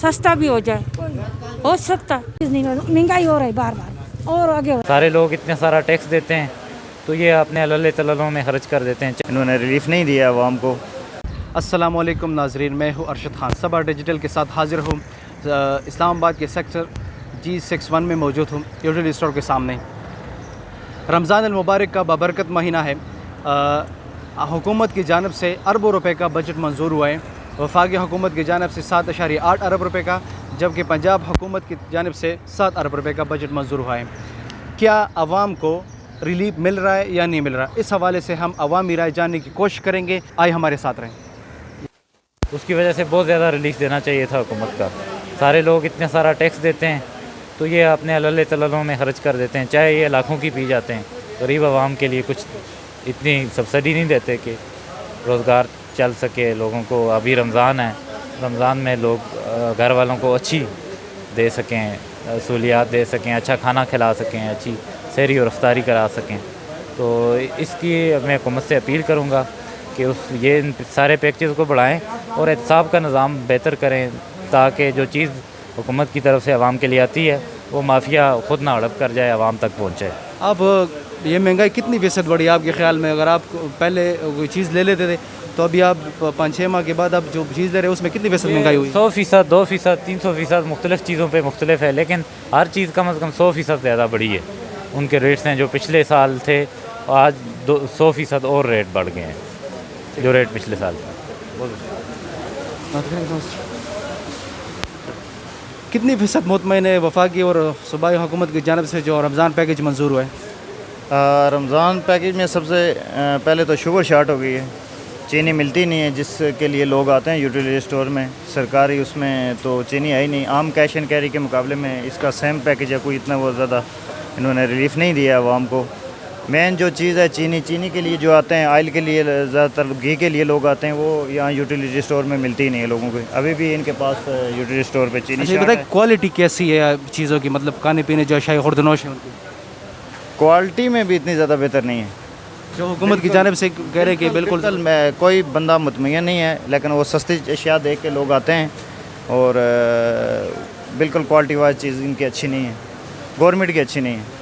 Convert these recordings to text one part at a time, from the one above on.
सस्ता भी हो जाए, हो सकता नहीं। महंगाई हो रही बार बार और आगे। सारे लोग इतना सारा टैक्स देते हैं तो ये अपने अल्ले तल्लों में खर्च कर देते हैं। इन्होंने रिलीफ नहीं दिया आवाम को। अस्सलाम वालेकुम नाजरीन, मैं हूँ अरशद खान। सबा डिजिटल के साथ हाजिर हूँ। इस्लामाबाद के सेक्टर G61 में मौजूद हूँ, यूटिलिटी स्टोर के सामने। रमज़ान मुबारक का बाबरकत महीना है। हुकूमत की जानिब से अरबों रुपए का बजट मंजूर हुआ है। वफाकी हुकूमत की जानिब से 7.8 अरब रुपए का, जबकि पंजाब हुकूमत की जानिब से 7 अरब रुपए का बजट मंजूर हुआ है। क्या आवाम को रिलीफ मिल रहा है या नहीं मिल रहा? इस हवाले से हम अवामी राय जानने की कोशिश करेंगे। आए हमारे साथ रहें। उसकी वजह से बहुत ज़्यादा रिलीफ देना चाहिए था हुकूमत का। सारे लोग इतना सारा टैक्स देते हैं तो ये अपने अल्ले तल्लों में खर्च कर देते हैं, चाहे ये लाखों की पी जाते हैं। गरीब आवाम के लिए कुछ इतनी सब्सिडी नहीं देते कि रोज़गार चल सके लोगों को। अभी रमज़ान है, रमज़ान में लोग घर वालों को अच्छी दे सकें, सहूलियात दे सकें, अच्छा खाना खिला सकें, अच्छी सहरी और इफ्तारी करा सकें। तो इसकी मैं हुकूमत से अपील करूँगा कि ये इन सारे पैकेज को बढ़ाएं और एहतसाब का निज़ाम बेहतर करें, ताकि जो चीज़ हुकूमत की तरफ से आवाम के लिए आती है वो माफिया ख़ुद ना हड़प कर जाए, आवाम तक पहुँचे। अब ये महंगाई कितनी फ़ीसद बढ़ी आपके ख्याल में? अगर आप पहले कोई चीज़ ले लेते थे तो अभी आप 5-6 माह के बाद आप जो चीज़ ले रहे हैं उसमें कितनी फ़ीसद महंगाई हुई? 100%, 2%, 300% मुख्तलिफ़ चीज़ों पे मुख्तलिफ है, लेकिन हर चीज़ कम अज़ कम 100% ज़्यादा बढ़ी है। उनके रेट्स हैं जो पिछले साल थे, आज 100% और रेट बढ़ गए हैं जो रेट पिछले साल थे। कितनी फ़ीसद मुतमईन है वफाकी और सूबाई हुकूमत की जानिब से जो रमज़ान पैकेज मंजूर हुआ है? रमज़ान पैकेज में सबसे पहले तो शुगर शार्ट हो गई है। चीनी मिलती नहीं है जिसके लिए लोग आते हैं यूटिलिटी स्टोर में। सरकारी उसमें तो चीनी है ही नहीं। आम कैश एंड कैरी के मुकाबले में इसका सेम पैकेज है, कोई इतना बहुत ज़्यादा इन्होंने रिलीफ नहीं दिया आवाम को। मेन जो चीज़ है चीनी के लिए जो आते हैं, ऑयल के लिए, ज़्यादातर घी के लिए लोग आते हैं, वो यहाँ यूटिलिटी स्टोर में मिलती ही नहीं है लोगों को। अभी भी इनके पास यूटिलिटी स्टोर पे चीनी अच्छा, बताइए क्वालिटी कैसी है चीज़ों की? मतलब खाने पीने जो अशाई खुर्दनोश है उनकी क्वालिटी में भी इतनी ज़्यादा बेहतर नहीं है। जो हुकूमत की जानिब से कह रहे कि बिल्कुल कोई बंदा मुतमईन नहीं है, लेकिन वो सस्ती अशिया देख के लोग आते हैं और बिल्कुल क्वालिटी वाइज चीज़ इनकी अच्छी नहीं है, गवर्नमेंट की अच्छी नहीं है।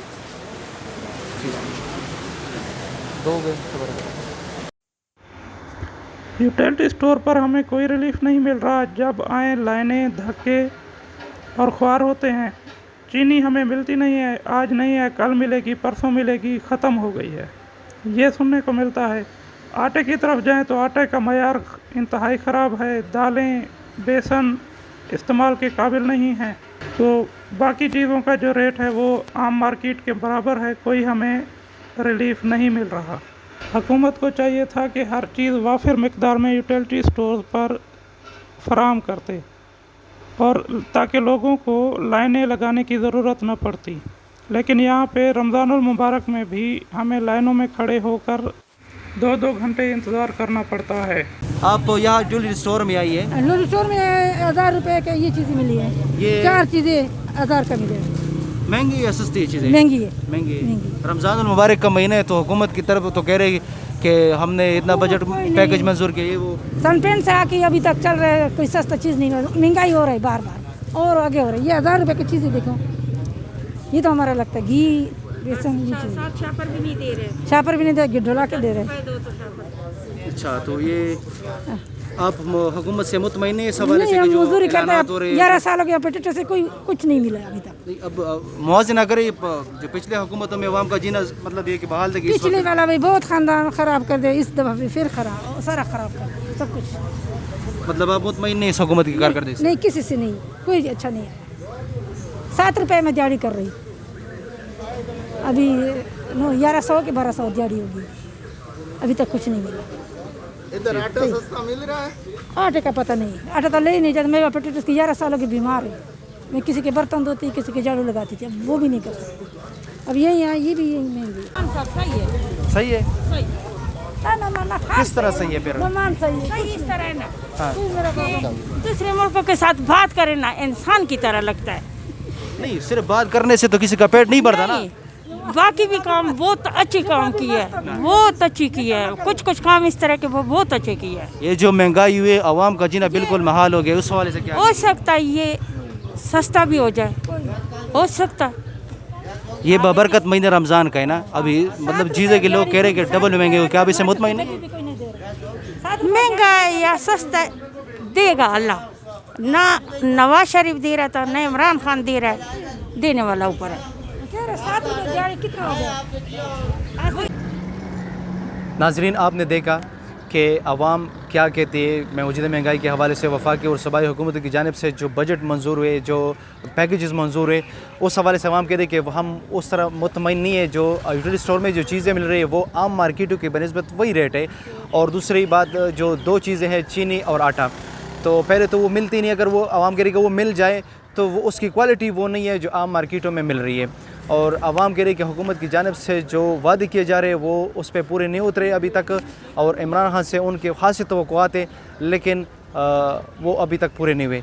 यूटिलिटी स्टोर पर हमें कोई रिलीफ नहीं मिल रहा। जब आए लाइनें, धक्के और ख्वार होते हैं। चीनी हमें मिलती नहीं है, आज नहीं है, कल मिलेगी, परसों मिलेगी, ख़त्म हो गई है, ये सुनने को मिलता है। आटे की तरफ जाएं तो आटे का मयार इंतहाई ख़राब है। दालें, बेसन इस्तेमाल के काबिल नहीं हैं। तो बाकी चीज़ों का जो रेट है वो आम मार्केट के बराबर है। कोई हमें रिलीफ नहीं मिल रहा। हुकूमत को चाहिए था कि हर चीज़ वाफिर मिकदार में यूटिलिटी स्टोर पर फराहम करते और ताकि लोगों को लाइनें लगाने की ज़रूरत न पड़ती। लेकिन यहाँ पे रमज़ानुल मुबारक में भी हमें लाइनों में खड़े होकर 2-2 घंटे इंतज़ार करना पड़ता है। आप यहाँ यूटिलिटी स्टोर में आई है? यूटिलिटी स्टोर में 1000 रुपए का ये चीज़ें मिली है। ये 4 चीज़ें 1000 का मिले। महंगी या सस्ती चीज़ें? महंगी है। महंगी। रमज़ान मुबारक का महीना है तो हुकूमत की तरफ तो कह रहे कि हमने इतना बजट पैकेज मंजूर किया। वो सनपेन से आके अभी तक चल रहे हैं, कोई सस्ता चीज़ नहीं मिल। महंगाई हो रही बार बार और आगे हो रही है। ये 1000 रुपए की चीज़ें देखो, ये तो हमारा लगता है घी, बेसन, ये चीज़ छापर भी नहीं दे रहे, छापर भी नहीं दे, डोला के दे रहे। अच्छा, तो ये आप हुकूमत से मुतमईन है इस हवाले से? जो मजदूरी करते हैं 11 सालों के ऑपरेटर से कोई कुछ नहीं मिला अभी तक। अब मुआवजा करें जो पिछले हुकूमतों में अवाम का जीना मतलब ये कि बहाल देखिए पिछले वाला भाई बहुत खानदान ख़राब कर दे, इस दफ़ा फिर ख़राब, सारा ख़राब कर दे सब कुछ। मतलब आप मुतमईन नहीं इस हुकूमत की कारकर्दगी से? नहीं, किसी से नहीं, कोई अच्छा नहीं है। 7 रुपये में दिहाड़ी कर रही, अभी 1100 के 1200 दिहाड़ी होगी, अभी तक कुछ नहीं मिला। इधर आटा सस्ता मिल रहा है? आटे का पता नहीं, आटा तो ले ही नहीं जाता। मेरे ऑपरेटर की 11 सालों की बीमार है, मैं किसी के बर्तन धोती, किसी के झाड़ू लगाती थी, अब वो भी नहीं कर सकती। अब यही है, ये भी यही महंगी। सही है? ना किस तरह सही है फिर? सही इस तरह है ना, दूसरे मुल्कों के साथ बात करे ना, इंसान की तरह लगता है। नहीं, सिर्फ बात करने से तो किसी का पेट नहीं भरता ना। बाकी भी काम बहुत अच्छी काम की है, बहुत अच्छी की है। कुछ कुछ काम इस तरह के वो बहुत अच्छे की है। ये जो महंगाई हुई है, आवाम का जीना बिल्कुल महाल हो गया, उस हवाले से क्या? हो सकता है ये सस्ता भी हो जाए, हो सकता है। ये बबरकत महीने रमज़ान का है ना, अभी मतलब चीज़ें के लोग कह रहे हैं कि डबल महंगे हो, क्या अभी से मुतमईन नहीं? महंगा है या सस्ता देगा अल्लाह। ना नवाज शरीफ दे रहा था, ना इमरान खान दे रहा है, देने वाला ऊपर है। कितना हो गया? नाजरीन, आपने देखा कि अवाम क्या कहती है। मौजूदा महंगाई के हवाले से वफाकी और सूबाई हुकूमत की जानिब से जो बजट मंजूर हुए, जो पैकेजेस मंजूर हुए, उस हवाले से अवाम कहते हैं कि हम उस तरह मुतमईन नहीं है। जो यूटिलिटी स्टोर में जो चीज़ें मिल रही है वो आम मार्केटों की बनिस्बत वही रेट है। और दूसरी बात, जो दो चीज़ें हैं, चीनी और आटा, तो पहले तो वो मिलती नहीं। अगर वो आवाम कह रही कि वो मिल जाए तो वो उसकी क्वालिटी वो नहीं है जो आम मार्केटों में मिल रही है। और आवाम कह रही कि हुकूमत की जानिब से जो वादे किए जा रहे हैं वो उस पर पूरे नहीं उतरे अभी तक। और इमरान खान से उनके खासी तवक्कुआत थे, लेकिन वो अभी तक पूरे नहीं हुए।